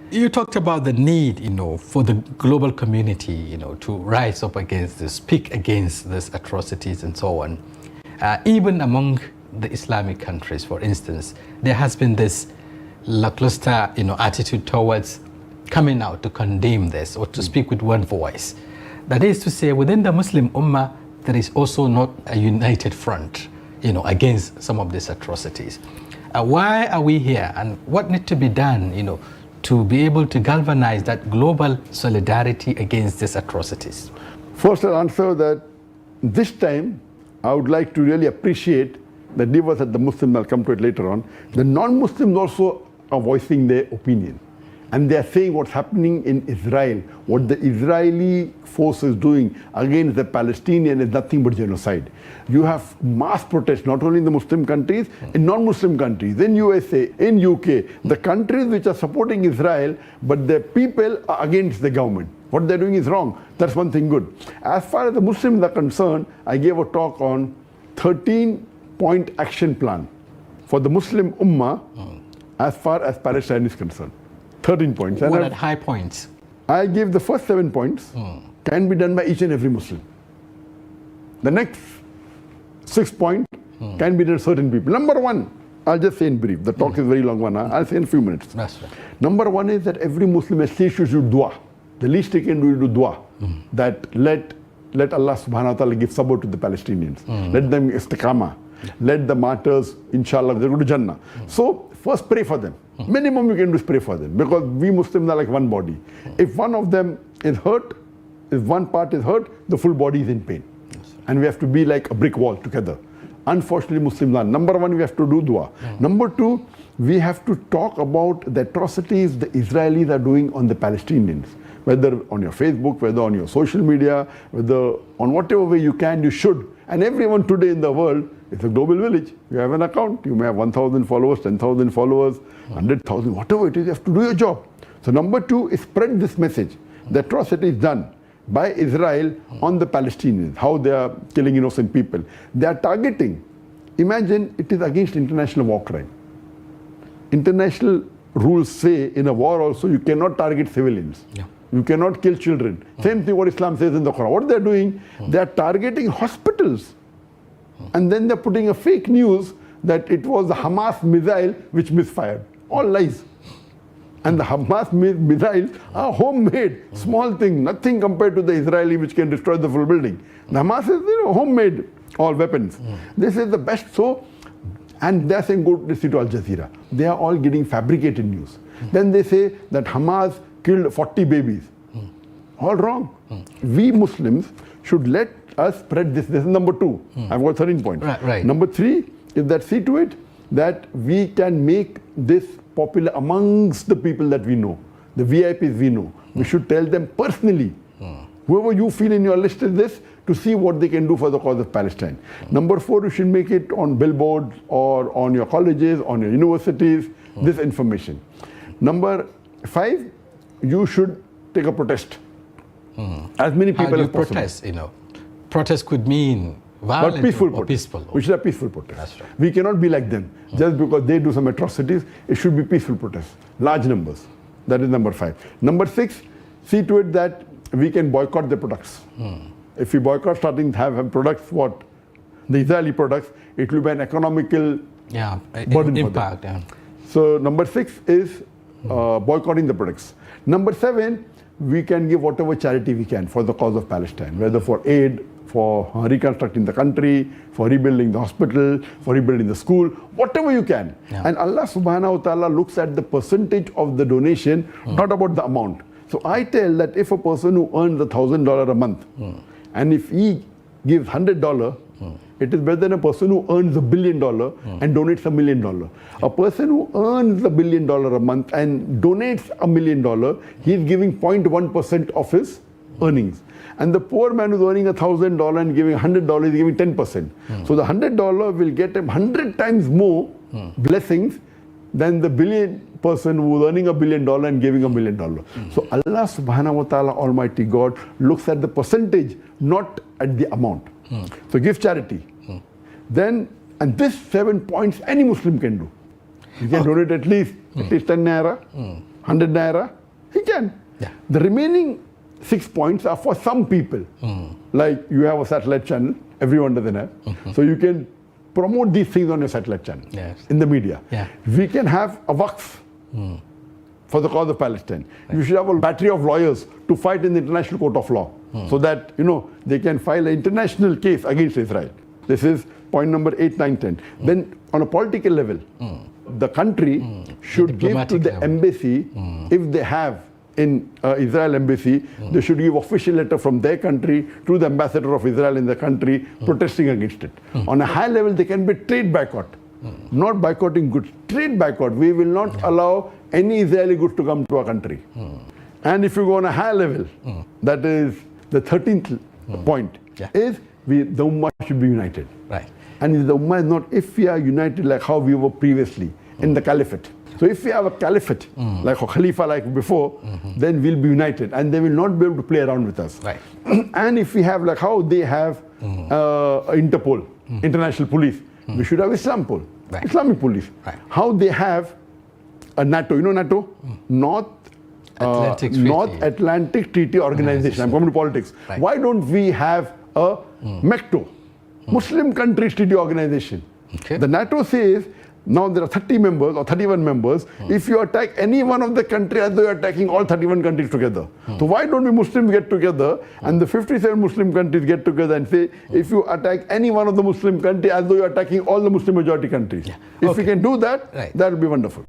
You talked about the need, for the global community, to rise up against this, speak against these atrocities and so on. Even among the Islamic countries, for instance, there has been this lackluster, attitude towards coming out to condemn this or to speak with one voice. That is to say, within the Muslim Ummah, there is also not a united front, against some of these atrocities. Why are we here, and what needs to be done, to be able to galvanize that global solidarity against these atrocities? First, I'll answer that this time I would like to really appreciate the leaders at the Muslims. I'll come to it later on. The non-Muslims also are voicing their opinion. And they are saying what's happening in Israel, what the Israeli force is doing against the Palestinians is nothing but genocide. You have mass protests, not only in the Muslim countries, in non-Muslim countries, in USA, in UK, the countries which are supporting Israel, but the people are against the government. What they're doing is wrong. That's one thing good. As far as the Muslims are concerned, I gave a talk on 13-point action plan for the Muslim Ummah as far as Palestine is concerned. 13 points. What are high points? I give the first 7 points can be done by each and every Muslim. The next 6 points can be done by certain people. Number 1, I'll just say in brief. The talk is very long one. I'll say in a few minutes. That's right. Number 1 is that every Muslim at least should do dua. The least they can do is do dua. That let Allah subhanahu wa ta'ala give sabr to the Palestinians. Let them istiqamah. Let the martyrs, inshallah, they go to Jannah. So first pray for them. Minimum you can do is pray for them, because we Muslims are like one body. If one of them is hurt, if one part is hurt, the full body is in pain. And we have to be like a brick wall together. Unfortunately, Muslims are. Number 1, we have to do dua. Number 2, we have to talk about the atrocities the Israelis are doing on the Palestinians. Whether on your Facebook, whether on your social media, whether on whatever way you can, you should. And everyone today in the world, it's a global village. You have an account. You may have 1,000 followers, 10,000 followers, 100,000, whatever it is, you have to do your job. So number 2 is spread this message. The atrocity is done by Israel on the Palestinians, how they are killing innocent people. They are targeting. Imagine it is against international war crime. International rules say in a war also you cannot target civilians. You cannot kill children. Same thing what Islam says in the Quran. What they are doing, they are targeting hospitals. And then they're putting a fake news that it was the Hamas missile which misfired. All lies. And the Hamas missiles are homemade, small thing, nothing compared to the Israeli which can destroy the full building. The Hamas is homemade, all weapons. This is the best. So, and they're saying go to Al Jazeera. They are all getting fabricated news. Then they say that Hamas killed 40 babies. All wrong. We Muslims should let us spread this. This is number 2. I've got 13 points. Right. Number 3 is that see to it that we can make this popular amongst the people that we know, the VIPs we know. We should tell them personally, whoever you feel in your list is this, to see what they can do for the cause of Palestine. Number 4, you should make it on billboards or on your colleges, on your universities, this information. Number 5, you should take a protest. As many people as possible. Protest, protest could mean violent but peaceful or peaceful. We should have peaceful protest. That's right. We cannot be like them. Just because they do some atrocities, it should be peaceful protests. Large numbers. That is number 5. Number 6, see to it that we can boycott the products. If we boycott starting to have products, what? The Israeli products, it will be an economical burden impact, for them. So number 6 is boycotting the products. Number 7, we can give whatever charity we can for the cause of Palestine, whether for aid, for reconstructing the country, for rebuilding the hospital, for rebuilding the school, whatever you can. And Allah subhanahu wa ta'ala looks at the percentage of the donation, not about the amount. So I tell that if a person who earns $1,000 a month, and if he gives $100, it is better than a person who earns $1 billion and donates $1 million. A person who earns $1 billion a month and donates $1 million, he is giving 0.1% of his earnings. And the poor man who's earning $1,000 and giving $100 is giving 10%. So the $100 will get him 100 times more blessings than the billion person who's earning $1 billion and giving $1 million. So Allah subhanahu wa ta'ala, Almighty God, looks at the percentage, not at the amount. So give charity. Then, and this 7 points any Muslim can do. You can donate at least 10 naira, 100 naira, He can. Yeah. The remaining 6 points are for some people. Like you have a satellite channel, everyone doesn't have. So you can promote these things on your satellite channel, Yes. in the media. Yeah. We can have a waqf for the cause of Palestine. You should have a battery of lawyers to fight in the International Court of Law so that, they can file an international case against Israel. This is point number 8, 9, 10. Then on a political level, the country should give to diplomatic the level. embassy, if they have in Israel embassy, they should give official letter from their country to the ambassador of Israel in the country protesting against it. On a high level, there can be trade boycott. Not boycotting goods, trade boycott. We will not allow any Israeli goods to come to our country. And if you go on a high level, that is the 13th point, is the Ummah should be united. Right. And if the Ummah is not, if we are united like how we were previously in the Caliphate. So if we have a Caliphate, like a Khalifa like before, then we'll be united and they will not be able to play around with us. Right. And if we have like how they have Interpol, International Police, we should have Islampol, Right. Islamic Police. Right. How they have a NATO, NATO? North Atlantic Treaty Organization. I'm coming to politics. Right. Why don't we have a MECTO, Muslim Countries Treaty Organization? Okay. The NATO says, now there are 30 members or 31 members. If you attack any one of the countries as though you're attacking all 31 countries together. So why don't we Muslims get together and the 57 Muslim countries get together and say, if you attack any one of the Muslim countries as though you're attacking all the Muslim majority countries. If we can do that, that will be wonderful.